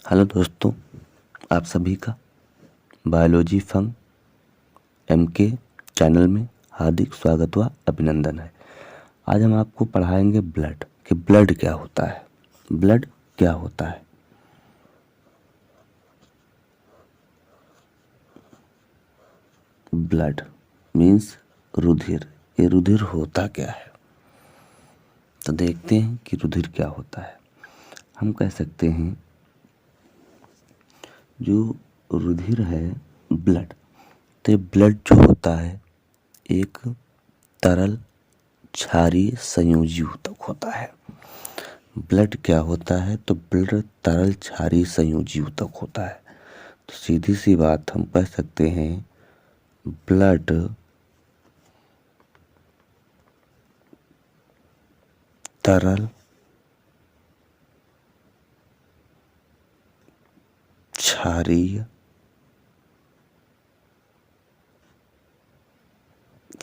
Hello दोस्तों, आप सभी का बायोलॉजी फन एमके चैनल में हार्दिक स्वागत व अभिनंदन है। आज हम आपको पढ़ाएंगे ब्लड कि ब्लड क्या होता है। ब्लड क्या होता है? ब्लड मीन्स रुधिर। ये रुधिर होता क्या है? तो देखते हैं कि रुधिर क्या होता है। हम कह सकते हैं जो रुधिर है ब्लड, तो ब्लड जो होता है एक तरल क्षारीय संयोजी ऊतक होता है। ब्लड क्या होता है? तो ब्लड तरल क्षारीय संयोजी ऊतक होता है। तो सीधी सी बात हम कह सकते हैं ब्लड तरल क्षारीय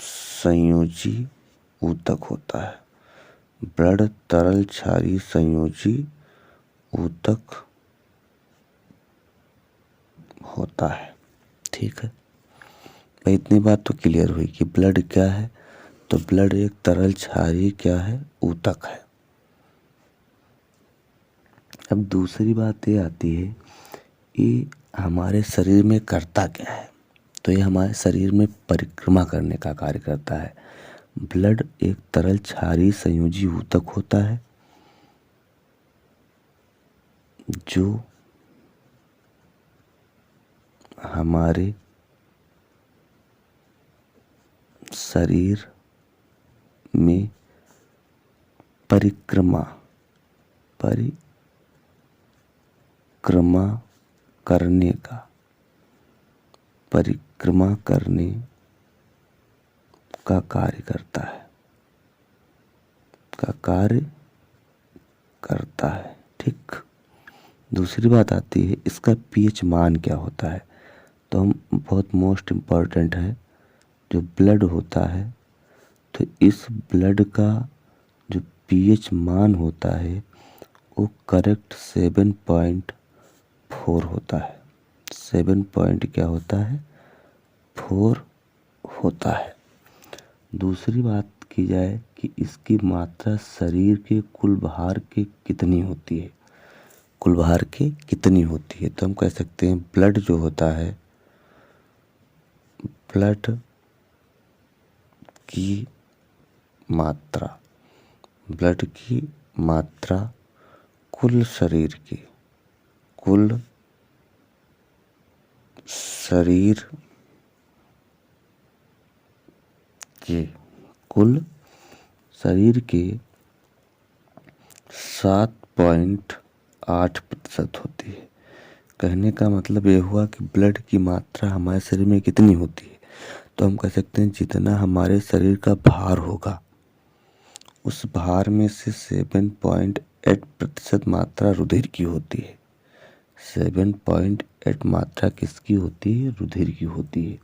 संयोजी ऊतक होता है। ब्लड तरल क्षारीय संयोजी ऊतक होता है। ठीक है भाई, इतनी बात तो क्लियर हुई कि ब्लड क्या है। तो ब्लड एक तरल क्षारीय क्या है? ऊतक है। अब दूसरी बात ये आती है ये हमारे शरीर में करता क्या है। तो ये हमारे शरीर में परिक्रमा करने का कार्य करता है। ब्लड एक तरल क्षारीय संयोजी ऊतक होता है जो हमारे शरीर में परिक्रमा करने का कार्य करता है। ठीक। दूसरी बात आती है इसका पीएच मान क्या होता है। तो हम बहुत मोस्ट इम्पॉर्टेंट है जो ब्लड होता है, तो इस ब्लड का जो पीएच मान होता है वो करेक्ट 7.4 होता है। 7 पॉइंट क्या होता है? 4 होता है। दूसरी बात की जाए कि इसकी मात्रा शरीर के कुल भार के कितनी होती है। कुल भार के कितनी होती है? तो हम कह सकते हैं ब्लड जो होता है, ब्लड की मात्रा कुल शरीर के 7.8% होती है। कहने का मतलब ये हुआ कि ब्लड की मात्रा हमारे शरीर में कितनी होती है। तो हम कह सकते हैं जितना हमारे शरीर का भार होगा उस भार में से 7.8% मात्रा रुधिर की होती है। 7.8 मात्रा किसकी होती है? रुधिर की होती है।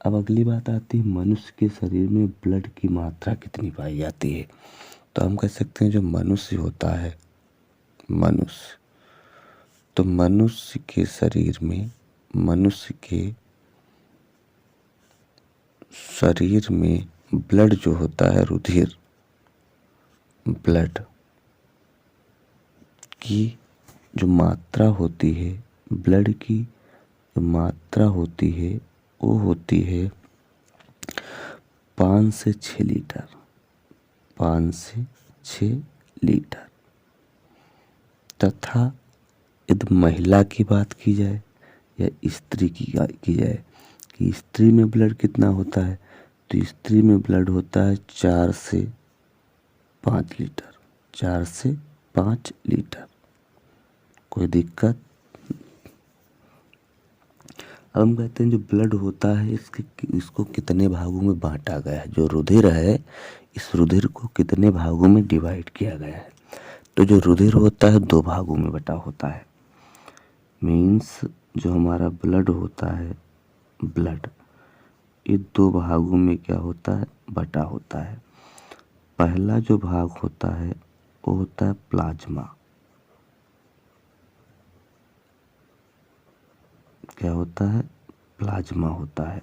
अब अगली बात आती है मनुष्य के शरीर में ब्लड की मात्रा कितनी पाई जाती है। तो हम कह सकते हैं जो मनुष्य होता है, तो मनुष्य के शरीर में ब्लड जो होता है रुधिर, ब्लड की जो मात्रा होती है, ब्लड की जो मात्रा होती है वो होती है 5 से 6 लीटर। 5 से 6 लीटर। तथा यदि महिला की बात की जाए या स्त्री की जाए कि स्त्री में ब्लड कितना होता है, तो स्त्री में ब्लड होता है 4 से 5 लीटर। 4 से 5 लीटर। कोई दिक्कत? अब हम कहते हैं जो ब्लड होता है इसको कितने भागों में बांटा गया है। जो रुधिर है इस रुधिर को कितने भागों में डिवाइड किया गया है। तो जो रुधिर होता है 2 भागों में बटा होता है। मीन्स जो हमारा ब्लड होता है, ब्लड ये 2 भागों में क्या होता है? बटा होता है। पहला जो भाग होता है वो होता है प्लाज्मा। क्या होता है, प्लाज्मा होता है।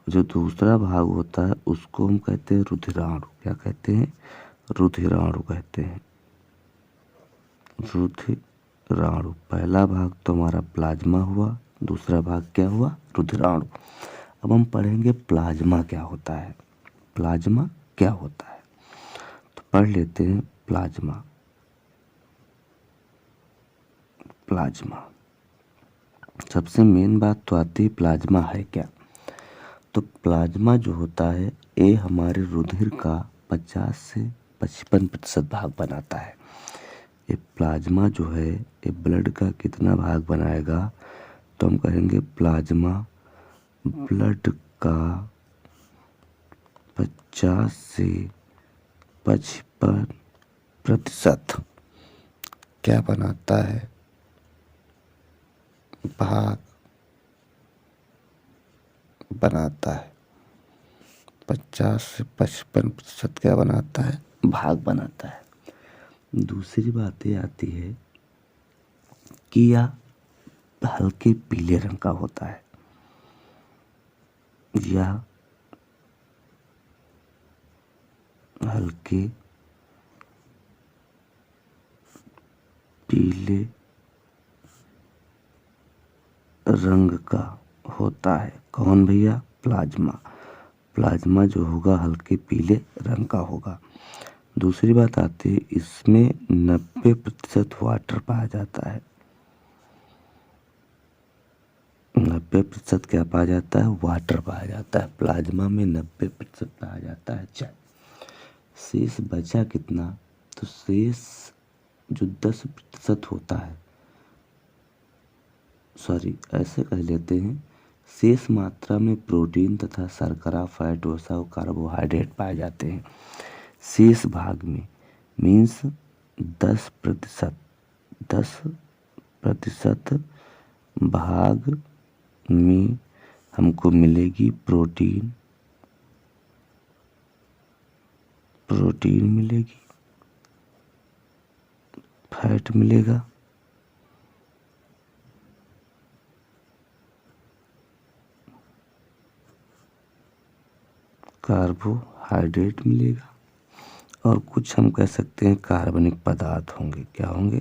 जो दूसरा भाग होता है उसको हम कहते हैं रुधिराणु। क्या कहते हैं, रुधिराणु कहते हैं, रुधिराणु। पहला भाग तो हमारा प्लाज्मा हुआ, दूसरा भाग क्या हुआ, रुधिराणु। अब हम पढ़ेंगे प्लाज्मा क्या होता है, प्लाज्मा क्या होता है। तो पढ़ लेते हैं प्लाज्मा। प्लाज्मा सबसे मेन बात तो आती है, प्लाज्मा है क्या। तो प्लाज्मा जो होता है ये हमारे रुधिर का 50 से 55% भाग बनाता है। ये प्लाज्मा जो है ये ब्लड का कितना भाग बनाएगा, तो हम कहेंगे प्लाज्मा ब्लड का 50 से 55% क्या बनाता है, भाग बनाता है। 50 से 55% क्या बनाता है, भाग बनाता है। दूसरी बात ये आती है कि यह हल्के पीले रंग का होता है, यह हल्के पीले रंग का होता है। कौन भैया, प्लाज्मा। प्लाज्मा जो होगा हल्के पीले रंग का होगा। दूसरी बात आती है इसमें 90% वाटर पाया जाता है। 90% क्या पाया जाता है, वाटर पाया जाता है। प्लाज्मा में 90% पाया जाता है जल। शेष बचा कितना, तो शेष जो 10% होता है, सॉरी ऐसे कह लेते हैं, शेष मात्रा में प्रोटीन तथा शर्करा, फैट, वसा और कार्बोहाइड्रेट पाए जाते हैं। शेष भाग में मीन्स 10% भाग में हमको मिलेगी प्रोटीन मिलेगी, फैट मिलेगा, कार्बोहाइड्रेट मिलेगा, और कुछ हम कह सकते हैं कार्बनिक पदार्थ होंगे। क्या होंगे,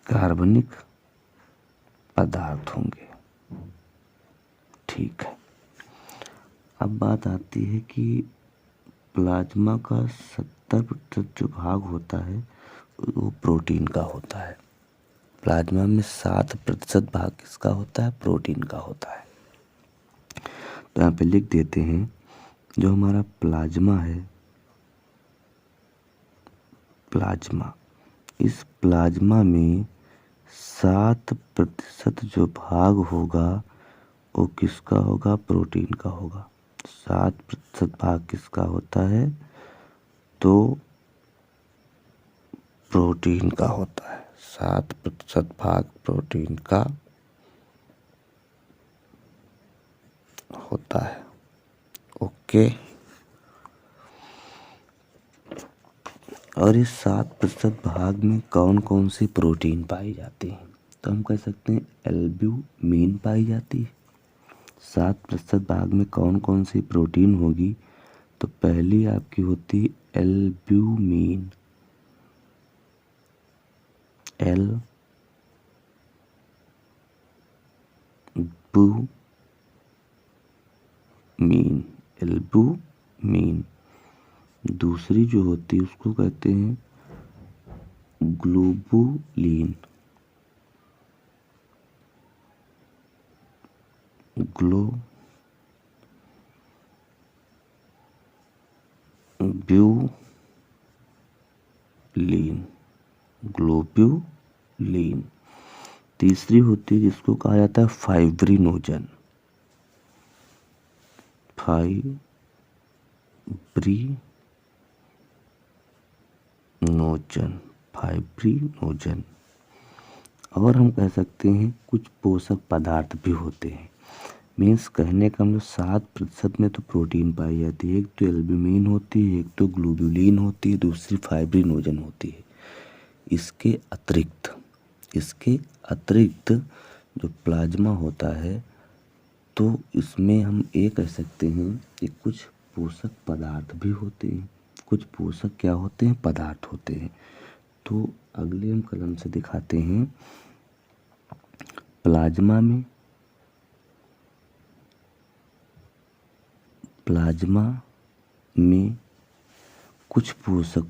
कार्बनिक पदार्थ होंगे। ठीक है। अब बात आती है कि प्लाज्मा का 70% जो भाग होता है वो प्रोटीन का होता है। प्लाज्मा में 7% भाग किसका होता है, प्रोटीन का होता है। तो यहाँ पे लिख देते हैं जो हमारा प्लाज्मा है, प्लाज्मा, इस प्लाज्मा में 7% जो भाग होगा वो किसका होगा, प्रोटीन का होगा। 7% भाग किसका होता है, तो प्रोटीन का होता है। 7% भाग प्रोटीन का होता है। ओके। और इस 7% भाग में कौन कौन सी प्रोटीन पाई जाती है, तो हम कह सकते हैं एल्ब्यूमिन पाई जाती है। 7% भाग में कौन कौन सी प्रोटीन होगी, तो पहली आपकी होती एल्ब्यूमिन, एल्ब्यूमिन। दूसरी जो होती है उसको कहते हैं ग्लोबुलिन, ग्लोब्यूलिन। तीसरी होती है जिसको कहा जाता है फाइब्रिनोजन, फाइब्रिनोजन। और हम कह सकते हैं कुछ पोषक पदार्थ भी होते हैं। मीन्स कहने का मतलब 7% में तो प्रोटीन पाई जाती है। एक तो एल्ब्यूमिन होती है, एक तो ग्लोबुलिन होती है, दूसरी फाइब्रिनोजन होती है। इसके इसके अतिरिक्त जो प्लाज्मा होता है तो इसमें हम ये कह सकते हैं कि कुछ पोषक पदार्थ भी होते हैं। कुछ पोषक क्या होते हैं? पदार्थ होते हैं। तो अगले हम कलम से दिखाते हैं। प्लाज्मा में कुछ पोषक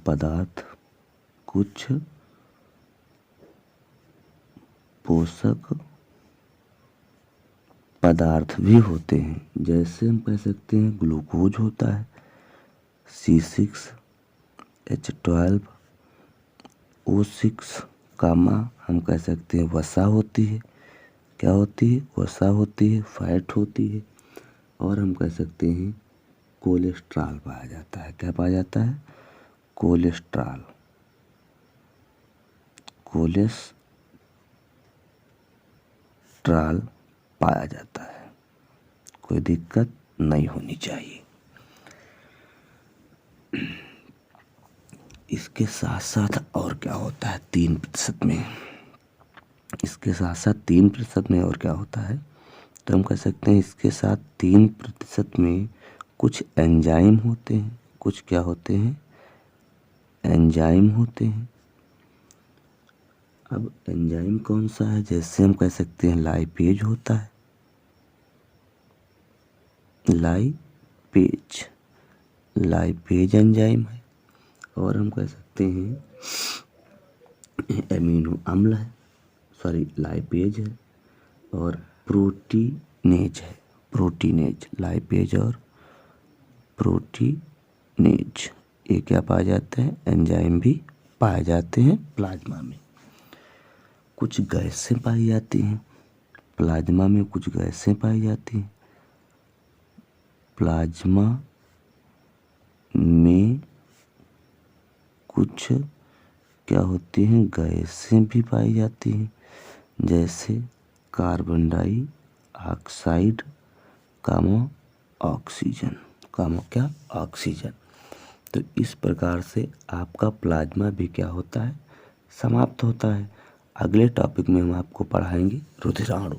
पदार्थ भी होते हैं। जैसे हम कह सकते हैं ग्लूकोज होता है, C6H12, O6, हम कह सकते हैं वसा होती है। क्या होती है? वसा होती है, फैट होती है। और हम कह सकते हैं कोलेस्ट्रॉल पाया जाता है। क्या पाया जाता है? कोलेस्ट्रॉल पाया जाता है। कोई दिक्कत नहीं होनी चाहिए। इसके साथ साथ और क्या होता है 3% में? इसके साथ साथ 3% में और क्या होता है? तो हम कह सकते हैं इसके साथ 3% में कुछ एंजाइम होते हैं। कुछ क्या होते हैं? एंजाइम होते हैं। अब एंजाइम कौन सा है? जैसे हम कह सकते हैं लाइपेज होता है, लाइपेज एंजाइम है। और हम कह सकते हैं एमिनो अम्ल है, लाइपेज है। और प्रोटीनेज है, लाइपेज और प्रोटीनेज, ये क्या पाए जाते हैं? एंजाइम भी पाए जाते हैं प्लाज्मा में। कुछ गैसें पाई जाती हैं प्लाज्मा में, कुछ गैसें पाई जाती हैं प्लाज्मा में। कुछ क्या होती हैं? गैसें भी पाई जाती हैं, जैसे कार्बन डाइऑक्साइड, ऑक्सीजन, ऑक्सीजन। तो इस प्रकार से आपका प्लाज्मा भी क्या होता है? समाप्त होता है। अगले टॉपिक में हम आपको पढ़ाएंगे रुधिराणु।